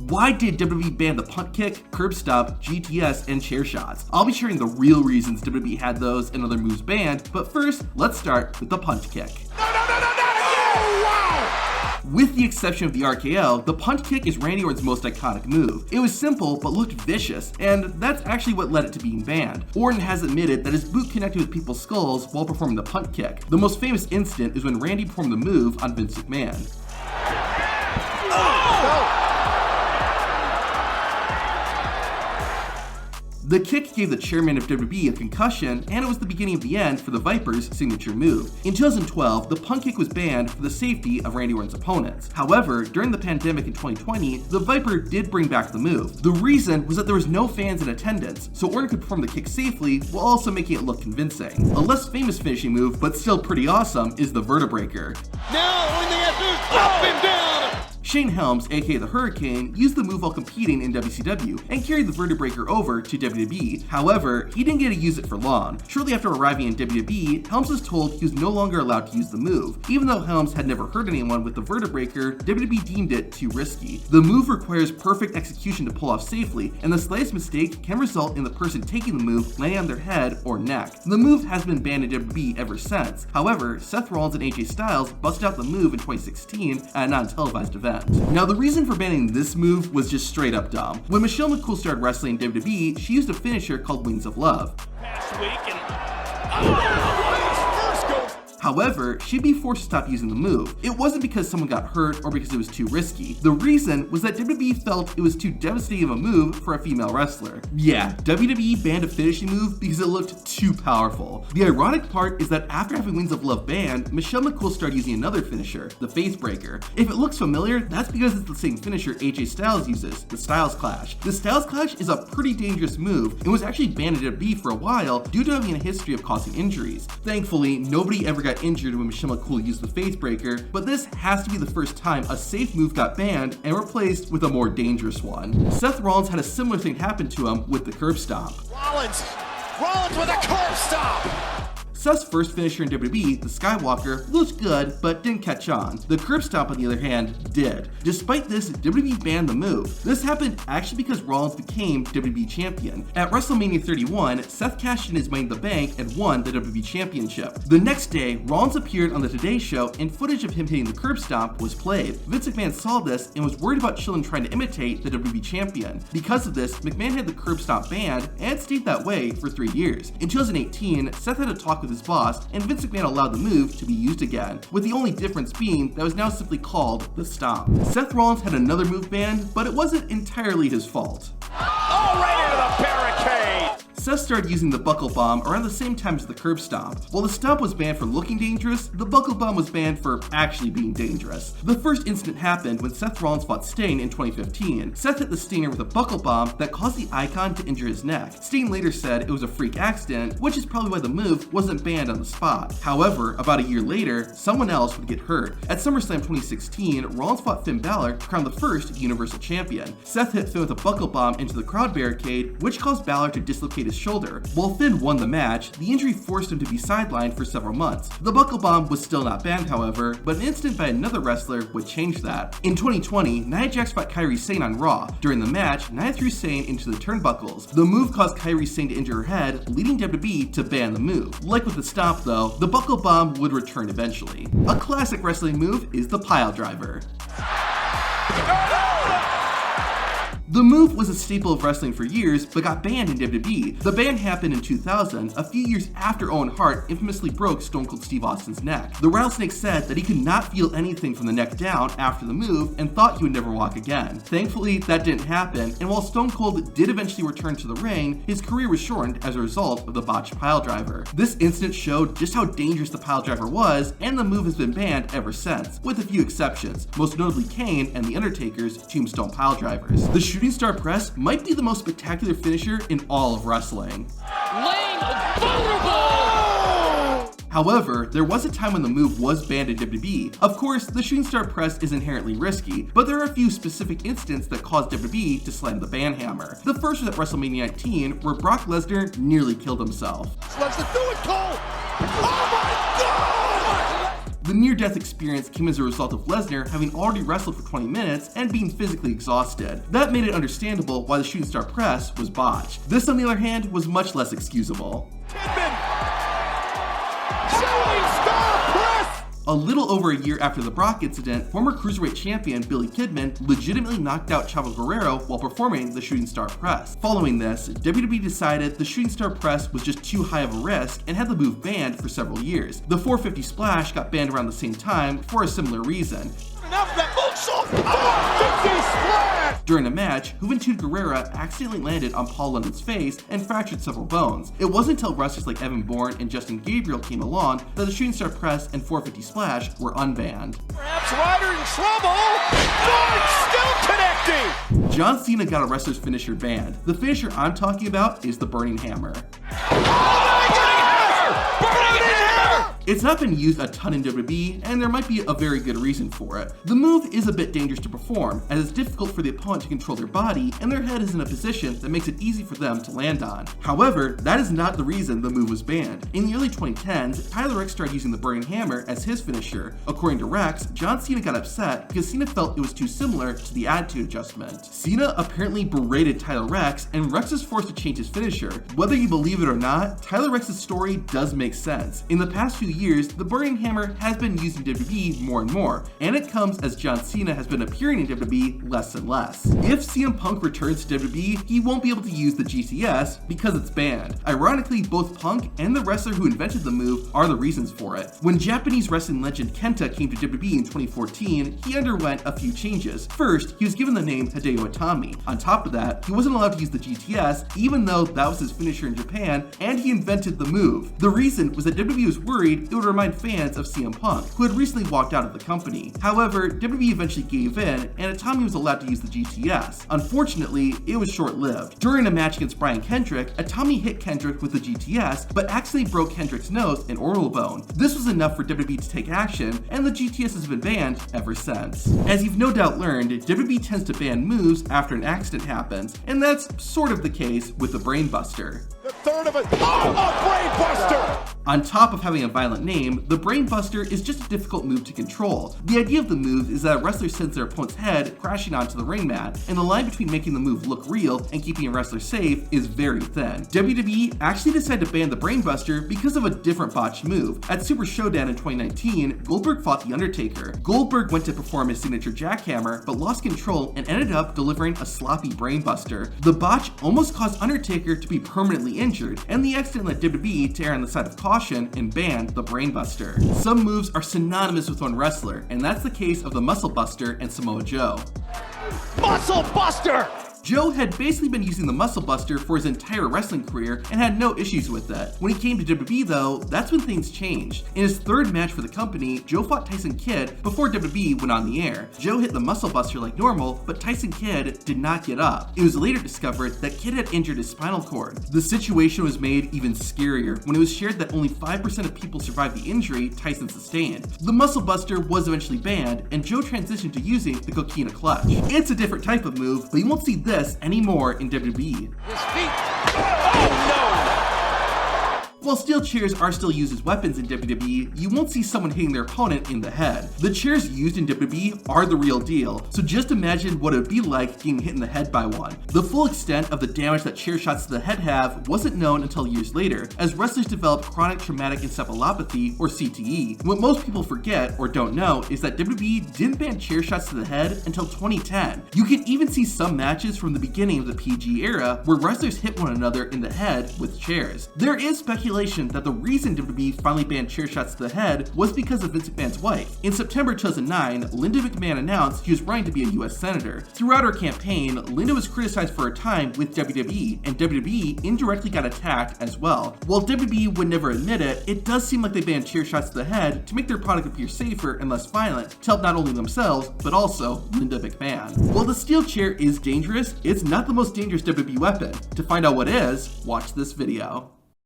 Why did WWE ban the punt kick, curb stomp, GTS, and chair shots? I'll be sharing the real reasons WWE had those and other moves banned, but first, let's start with the punt kick. With the exception of the RKO, the punt kick is Randy Orton's most iconic move. It was simple, but looked vicious, and that's actually what led it to being banned. Orton has admitted that his boot connected with people's skulls while performing the punt kick. The most famous incident is when Randy performed the move on Vince McMahon. The kick gave the chairman of WWE a concussion, and it was the beginning of the end for the Viper's signature move. In 2012, the punt kick was banned for the safety of Randy Orton's opponents. However, during the pandemic in 2020, the Viper did bring back the move. The reason was that there was no fans in attendance, so Orton could perform the kick safely while also making it look convincing. A less famous finishing move, but still pretty awesome, is the Vertebreaker. Now, when they have to drop him down! Shane Helms, aka the Hurricane, used the move while competing in WCW and carried the Vertebreaker over to WWE. However, he didn't get to use it for long. Shortly after arriving in WWE, Helms was told he was no longer allowed to use the move. Even though Helms had never hurt anyone with the Vertebreaker, WWE deemed it too risky. The move requires perfect execution to pull off safely, and the slightest mistake can result in the person taking the move landing on their head or neck. The move has been banned in WWE ever since. However, Seth Rollins and AJ Styles busted out the move in 2016 at a non-televised event. Now, the reason for banning this move was just straight up dumb. When Michelle McCool started wrestling in WWE, she used a finisher called Wings of Love. However, she'd be forced to stop using the move. It wasn't because someone got hurt or because it was too risky. The reason was that WWE felt it was too devastating of a move for a female wrestler. Yeah, WWE banned a finishing move because it looked too powerful. The ironic part is that after having Wings of Love banned, Michelle McCool started using another finisher, the Face Breaker. If it looks familiar, that's because it's the same finisher AJ Styles uses, the Styles Clash. The Styles Clash is a pretty dangerous move and was actually banned in WWE for a while due to having a history of causing injuries. Thankfully, nobody ever got injured when Michelle McCool used the Face Breaker, but this has to be the first time a safe move got banned and replaced with a more dangerous one. Seth Rollins had a similar thing happen to him with the Curb Stomp. Rollins with a Curb Stomp! Seth's first finisher in WWE, the Skywalker, looked good, but didn't catch on. The Curb Stomp, on the other hand, did. Despite this, WWE banned the move. This happened actually because Rollins became WWE Champion. At WrestleMania 31, Seth cashed in his Money in the Bank and won the WWE Championship. The next day, Rollins appeared on the Today Show and footage of him hitting the Curb Stomp was played. Vince McMahon saw this and was worried about children trying to imitate the WWE Champion. Because of this, McMahon had the Curb Stomp banned and stayed that way for 3 years. In 2018, Seth had a talk with his boss, and Vince McMahon allowed the move to be used again, with the only difference being that it was now simply called the Stomp. Seth Rollins had another move banned, but it wasn't entirely his fault. Oh, right into the barricade! Seth started using the Buckle Bomb around the same time as the Curb Stomp. While the Stomp was banned for looking dangerous, the Buckle Bomb was banned for actually being dangerous. The first incident happened when Seth Rollins fought Sting in 2015. Seth hit the Stinger with a Buckle Bomb that caused the Icon to injure his neck. Sting later said it was a freak accident, which is probably why the move wasn't banned on the spot. However, about a year later, someone else would get hurt. At SummerSlam 2016, Rollins fought Finn Balor to crown the first Universal Champion. Seth hit Finn with a Buckle Bomb into the crowd barricade, which caused Balor to dislocate his shoulder. While Finn won the match, the injury forced him to be sidelined for several months. The Buckle Bomb was still not banned, however, but an incident by another wrestler would change that. In 2020, Nia Jax fought Kairi Sane on Raw. During the match, Nia threw Sane into the turnbuckles. The move caused Kairi Sane to injure her head, leading WWE to ban the move. Like with the Stomp though, the Buckle Bomb would return eventually. A classic wrestling move is the Piledriver. The move was a staple of wrestling for years, but got banned in WWE. The ban happened in 2000, a few years after Owen Hart infamously broke Stone Cold Steve Austin's neck. The Rattlesnake said that he could not feel anything from the neck down after the move and thought he would never walk again. Thankfully, that didn't happen, and while Stone Cold did eventually return to the ring, his career was shortened as a result of the botched Piledriver. This incident showed just how dangerous the Piledriver was, and the move has been banned ever since, with a few exceptions, most notably Kane and The Undertaker's Tombstone Piledrivers. The Shooting Star Press might be the most spectacular finisher in all of wrestling. Laying vulnerable! However, there was a time when the move was banned in WWE. Of course, the Shooting Star Press is inherently risky, but there are a few specific incidents that caused WWE to slam the ban hammer. The first was at WrestleMania 19, where Brock Lesnar nearly killed himself. Let's do it, Cole! Oh my God! The near-death experience came as a result of Lesnar having already wrestled for 20 minutes and being physically exhausted. That made it understandable why the shooting star press was botched. This, on the other hand, was much less excusable. A little over a year after the Brock incident, former Cruiserweight champion Billy Kidman legitimately knocked out Chavo Guerrero while performing the shooting star press. Following this, WWE decided the shooting star press was just too high of a risk and had the move banned for several years. The 450 splash got banned around the same time for a similar reason. During a match, Juventud Guerrera accidentally landed on Paul London's face and fractured several bones. It wasn't until wrestlers like Evan Bourne and Justin Gabriel came along that the shooting star press and 450 splash were unbanned. Perhaps Ryder in trouble. Bourne still connecting. John Cena got a wrestler's finisher banned. The finisher I'm talking about is the Burning Hammer. It's not been used a ton in WWE, and there might be a very good reason for it. The move is a bit dangerous to perform, as it's difficult for the opponent to control their body, and their head is in a position that makes it easy for them to land on. However, that is not the reason the move was banned. In the early 2010s, Tyler Ricks started using the Burning Hammer as his finisher. According to Rex, John Cena got upset because Cena felt it was too similar to the Attitude Adjustment. Cena apparently berated Tyler Rex, and Rex is forced to change his finisher. Whether you believe it or not, Tyler Rex's story does make sense. In the past few years, the Burning Hammer has been used in WWE more and more, and it comes as John Cena has been appearing in WWE less and less. If CM Punk returns to WWE, he won't be able to use the GTS because it's banned. Ironically, both Punk and the wrestler who invented the move are the reasons for it. When Japanese wrestling legend Kenta came to WWE in 2014, he underwent a few changes. First, he was given the name Hideo Itami. On top of that, he wasn't allowed to use the GTS, even though that was his finisher in Japan, and he invented the move. The reason was that WWE was worried it would remind fans of CM Punk, who had recently walked out of the company. However, WWE eventually gave in, and Itami was allowed to use the GTS. Unfortunately, it was short-lived. During a match against Brian Kendrick, Itami hit Kendrick with the GTS, but accidentally broke Kendrick's nose and orbital bone. This was enough for WWE to take action, and the GTS has been banned ever since. As you've no doubt learned, WWE tends to ban moves after an accident happens, and that's sort of the case with the Brain Buster. The third of it. Oh, a Brain Buster! On top of having a violent name, the Brain Buster is just a difficult move to control. The idea of the move is that a wrestler sends their opponent's head crashing onto the ring mat, and the line between making the move look real and keeping a wrestler safe is very thin. WWE actually decided to ban the Brain Buster because of a different botched move. At Super Showdown in 2019, Goldberg fought The Undertaker. Goldberg went to perform his signature jackhammer, but lost control and ended up delivering a sloppy Brain Buster. The botch almost caused Undertaker to be permanently injured, and the accident led WWE to err on the side of caution and banned the Brain Buster. Some moves are synonymous with one wrestler, and that's the case of the Muscle Buster and Samoa Joe. Muscle Buster! Joe had basically been using the Muscle Buster for his entire wrestling career and had no issues with it. When he came to WWE though, that's when things changed. In his third match for the company, Joe fought Tyson Kidd before WWE went on the air. Joe hit the Muscle Buster like normal, but Tyson Kidd did not get up. It was later discovered that Kidd had injured his spinal cord. The situation was made even scarier when it was shared that only 5% of people survived the injury Tyson sustained. The Muscle Buster was eventually banned, and Joe transitioned to using the Coquina Clutch. It's a different type of move, but you won't see this anymore in WWE. His feet. Oh no! While steel chairs are still used as weapons in WWE, you won't see someone hitting their opponent in the head. The chairs used in WWE are the real deal, so just imagine what it would be like getting hit in the head by one. The full extent of the damage that chair shots to the head have wasn't known until years later, as wrestlers developed chronic traumatic encephalopathy, or CTE. What most people forget or don't know is that WWE didn't ban chair shots to the head until 2010. You can even see some matches from the beginning of the PG era where wrestlers hit one another in the head with chairs. There is speculation that the reason WWE finally banned chair shots to the head was because of Vince McMahon's wife. In September 2009, Linda McMahon announced she was running to be a US Senator. Throughout her campaign, Linda was criticized for her time with WWE, and WWE indirectly got attacked as well. While WWE would never admit it, it does seem like they banned chair shots to the head to make their product appear safer and less violent, to help not only themselves, but also Linda McMahon. While the steel chair is dangerous, it's not the most dangerous WWE weapon. To find out what is, watch this video.